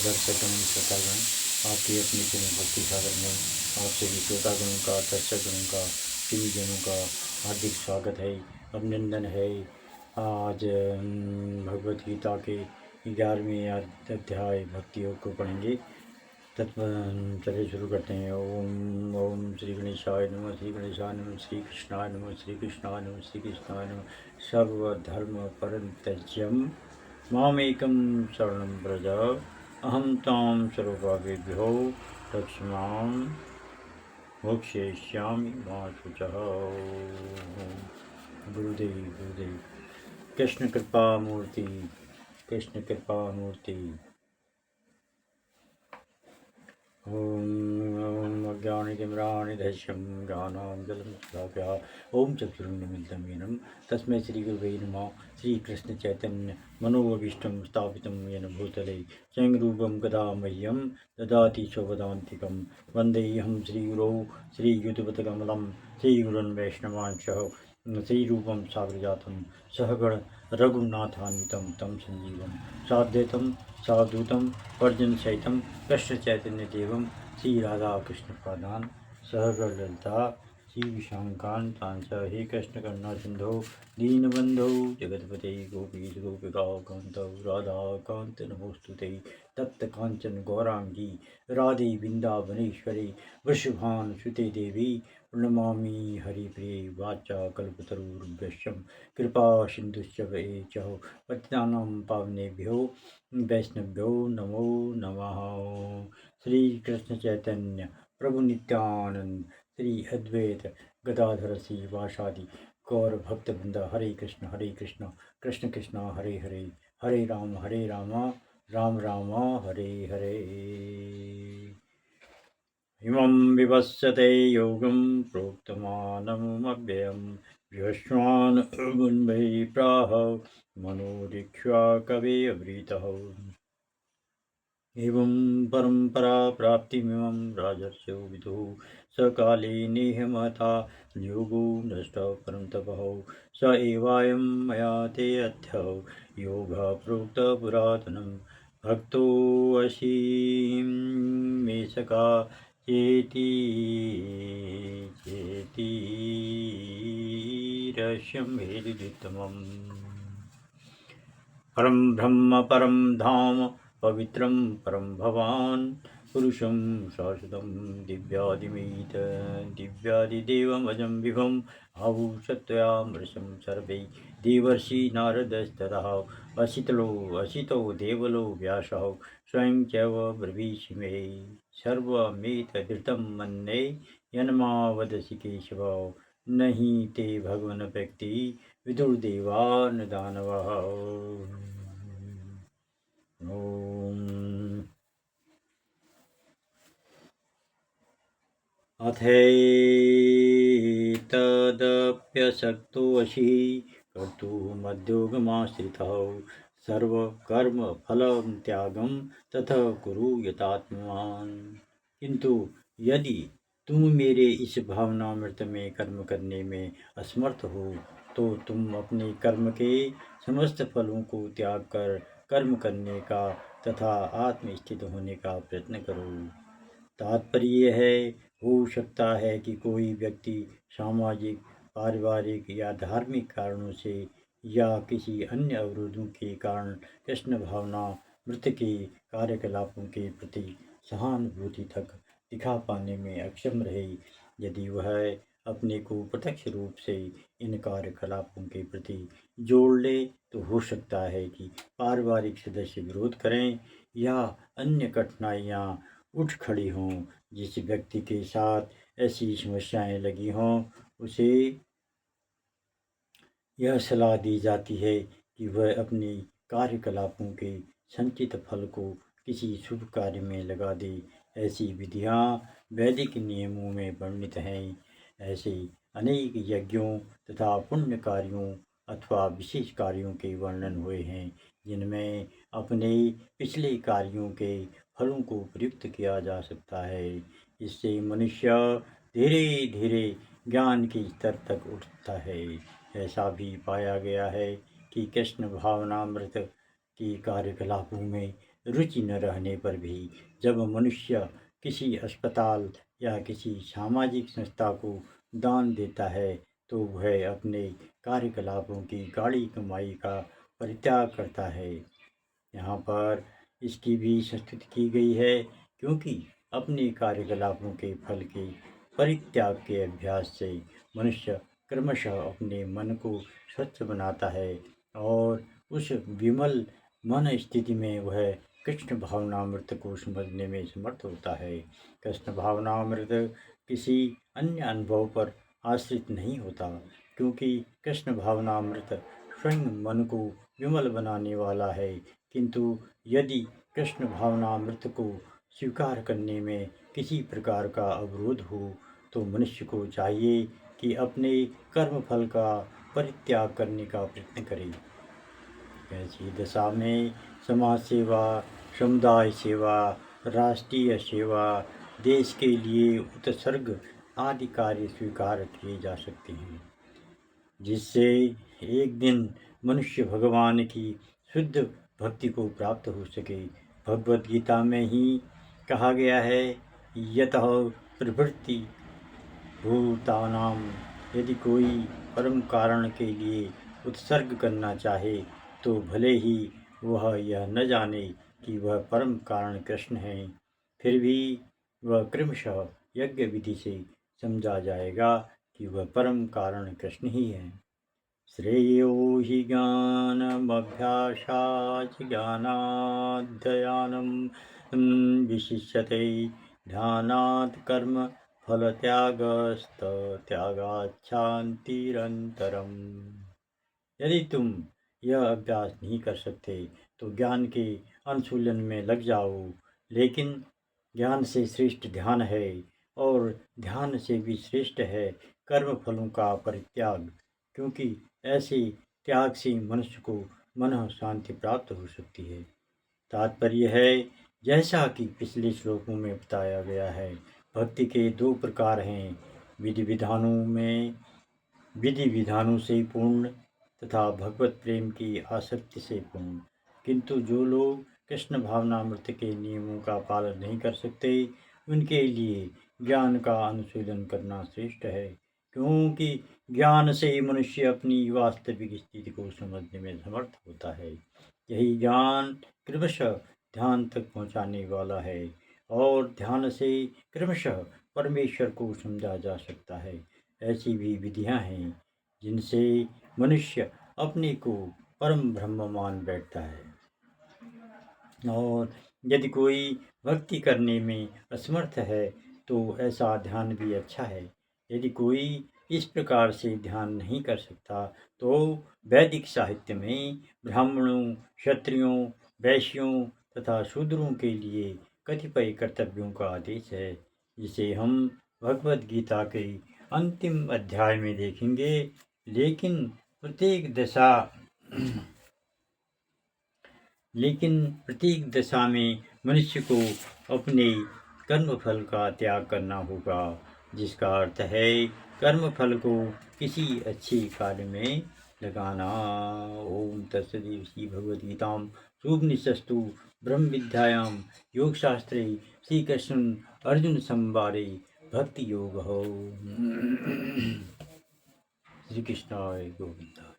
दर्शकगण श्रोतागण, आपकी अपनी चैनल भक्ति सागर में आप सभी श्रोतागणों का, दर्शकगणों का, टीवीजनों का हार्दिक स्वागत है, अभिनंदन है। आज भगवत गीता के 11वें अध्याय भक्ति योग को पढ़ेंगे। चलिए शुरू करते हैं। ओम ओम श्री गणेशाय नमः, श्री गणेशाय नमः, श्री कृष्णाय नमः, श्री कृष्णाय नमः, श्री कृष्णाय नमः। सर्वधर्म परित्यज्यं मामेकं शरणं व्रज, अहं त्वां सर्वपापेभ्यो रक्षमां मोक्षयिष्यामि मा शुचः। गुरुदेव गुरुदेव। कृष्ण कृपा मूर्ति, कृष्ण कृपा मूर्ति। ओम अज्ञानतिमिरान्धस्य ज्ञानाञ्जनशलाकया ओम चक्षुरुन्मीलितं येन तस्मै श्रीगुरवे नमः। श्रीकृष्णचैतन्य मनोभीष्टं स्थापितं येन भूतले स्वयं रूपं कदा मह्यं ददाति स्वपदान्तिकं। वन्देऽहं श्रीगुरौ श्रीयुतपदकमलं श्रीगुरुन् वैष्णवांशः श्रीरूपं साग्रजातं सहगण रघुनाथान्वितं तं सञ्जीवं साद्वैतं सावधूतं वर्जनसहितं कृष्णचैतन्यदेवं श्रीराधाकृष्णपादान् सहगण ललिता श्रीविशाखान्तांश। हे कृष्ण करुणा सिन्धो दीनबन्धो जगत्पते गोपीश गोपिकान्तो राधाकान्त नमोस्तुते। तप्त कांचन गौरांगी राधे वृंदावनेश्वरी वृषभानुसुते देवी प्रणमामि हरिप्रिये वाचा कल्पतरुभ्यश्च कृपा सिन्धुश्च पतितानां पावनेभ्यो वैष्णव्यो नमो नमः। श्री कृष्ण चैतन्य प्रभु नित्यानंद श्री अद्वैत गदाधर श्रीवासादि गौर भक्त वृंद हरे कृष्ण कृष्ण कृष्ण हरे हरे, हरे राम राम राम हरे हरे। इमं विवस्वते योगं प्रोक्तमानमव्ययं विवस्वान् गुन्वै प्राह मनोदीक्षा कवे अवृतः। एवं परंपरा प्राप्तिमिमं राजर्षयो विदुः सकाले नेह महता योगो नष्ट परं तपः। स एवायं मया ते अद्य योगः प्रोक्तः पुरातनं भक्तोऽसि मे सखा चेति चेति रहस्यं वेदितमम्। परं ब्रह्म परं धाम पवित्रं परं भवान् पुरुषं शाश्वतं दिव्यादिमीत दिव्यादिदेवमजं विभुम् आभूषत्वयामृशं सर्वे देवर्षि नारदस्ततः असितो देवलो व्यासः स्वयं चैव ब्रवीषि मे सर्वमेतदृतं मन्ये यन्मा वदसि केशव। नहि ते भगवन् व्यक्ति विदुर्देवा न दानवः। ओम अथैतदप्यशक्तोऽसि कर्तुमद्योगमाश्रितः सर्वकर्मफलं त्यागं ततः कुरु यथात्मवान्। किंतु यदि तुम मेरे इस भावनामृत में कर्म करने में असमर्थ हो तो तुम अपने कर्म के समस्त फलों को त्याग कर कर्म करने का तथा आत्मस्थित होने का प्रयत्न करो। तात्पर्य है, हो सकता है कि कोई व्यक्ति सामाजिक, पारिवारिक या धार्मिक कारणों से या किसी अन्य अवरोधों के कारण कृष्ण भावना मृत के कार्यकलापों के प्रति सहानुभूति तक दिखा पाने में अक्षम रहे। यदि वह अपने को प्रत्यक्ष रूप से इन कार्यकलापों के प्रति जोड़ ले तो हो सकता है कि पारिवारिक सदस्य विरोध करें या अन्य कठिनाइयाँ उठ खड़ी हों। जिस व्यक्ति के साथ ऐसी समस्याएं लगी हों उसे यह सलाह दी जाती है कि वह अपने कार्यकलापों के संचित फल को किसी शुभ कार्य में लगा दे। ऐसी विधियां वैदिक नियमों में वर्णित हैं। ऐसे अनेक यज्ञों तथा पुण्य कार्यों अथवा विशेष कार्यों के वर्णन हुए हैं जिनमें अपने पिछले कार्यों के फलों को प्रयुक्त किया जा सकता है। इससे मनुष्य धीरे धीरे ज्ञान के स्तर तक उठता है। ऐसा भी पाया गया है कि कृष्ण भावनामृत की कार्यकलापों में रुचि न रहने पर भी जब मनुष्य किसी अस्पताल या किसी सामाजिक संस्था को दान देता है तो वह अपने कार्यकलापों की गाढ़ी कमाई का परित्याग करता है। यहाँ पर इसकी भी संस्तुति की गई है, क्योंकि अपने कार्यकलापों के फल के परित्याग के अभ्यास से मनुष्य क्रमशः अपने मन को स्वच्छ बनाता है और उस विमल मन स्थिति में वह कृष्ण भावनामृत को समझने में समर्थ होता है। कृष्ण भावनामृत किसी अन्य अनुभव पर आश्रित नहीं होता, क्योंकि कृष्ण भावनामृत स्वयं मन को विमल बनाने वाला है। किंतु यदि कृष्ण भावनामृत को स्वीकार करने में किसी प्रकार का अवरोध हो तो मनुष्य को चाहिए कि अपने कर्म फल का परित्याग करने का प्रयत्न करे। ऐसी दशा में समाज सेवा, समुदाय सेवा, राष्ट्रीय सेवा, देश के लिए उत्सर्ग आदि कार्य स्वीकार किए जा सकते हैं, जिससे एक दिन मनुष्य भगवान की शुद्ध भक्ति को प्राप्त हो सके। भगवत गीता में ही कहा गया है, यतः प्रवृत्ति भूतानां, यदि कोई परम कारण के लिए उत्सर्ग करना चाहे तो भले ही वह यह न जाने कि वह परम कारण कृष्ण है, फिर भी वह क्रमशः यज्ञ विधि से समझा जाएगा कि वह परम कारण कृष्ण ही है। श्रेयो हि ज्ञानमभ्यासात् ज्ञानाध्ययनं विशिष्यते ध्यानात् कर्म फलत्यागस्तत्यागात् शान्तिरन्तरम्। यदि तुम यह अभ्यास नहीं कर सकते तो ज्ञान के अनुशीलन में लग जाओ, लेकिन ज्ञान से श्रेष्ठ ध्यान है और ध्यान से भी श्रेष्ठ है कर्म फलों का परित्याग, क्योंकि ऐसे त्याग से मनुष्य को मन शांति प्राप्त हो सकती है। तात्पर्य है, जैसा कि पिछले श्लोकों में बताया गया है, भक्ति के दो प्रकार हैं, विधि विधानों से पूर्ण तथा भगवत प्रेम की आसक्ति से पूर्ण। किंतु जो लोग कृष्ण भावनामृत के नियमों का पालन नहीं कर सकते, उनके लिए ज्ञान का अनुशीलन करना श्रेष्ठ है, क्योंकि ज्ञान से मनुष्य अपनी वास्तविक स्थिति को समझने में समर्थ होता है। यही ज्ञान क्रमशः ध्यान तक पहुँचाने वाला है और ध्यान से क्रमशः परमेश्वर को समझा जा सकता है। ऐसी भी विधियाँ हैं जिनसे मनुष्य अपने को परम ब्रह्म मान बैठता है। और यदि कोई भक्ति करने में असमर्थ है तो ऐसा ध्यान भी अच्छा है। यदि कोई इस प्रकार से ध्यान नहीं कर सकता तो वैदिक साहित्य में ब्राह्मणों, क्षत्रियों, वैश्यों तथा शूद्रों के लिए कतिपय कर्तव्यों का आदेश है, जिसे हम भगवद गीता के अंतिम अध्याय में देखेंगे। लेकिन प्रत्येक दशा में मनुष्य को अपने कर्मफल का त्याग करना होगा, जिसका अर्थ है कर्मफल को किसी अच्छे कार्य में लगाना। ओम तत्सदिति श्री भगवद्गीतां उपनिषत्सु ब्रह्म विद्यायां योगशास्त्रे श्री कृष्ण अर्जुन संवादे भक्ति योग। श्री कृष्णाय गोविंद।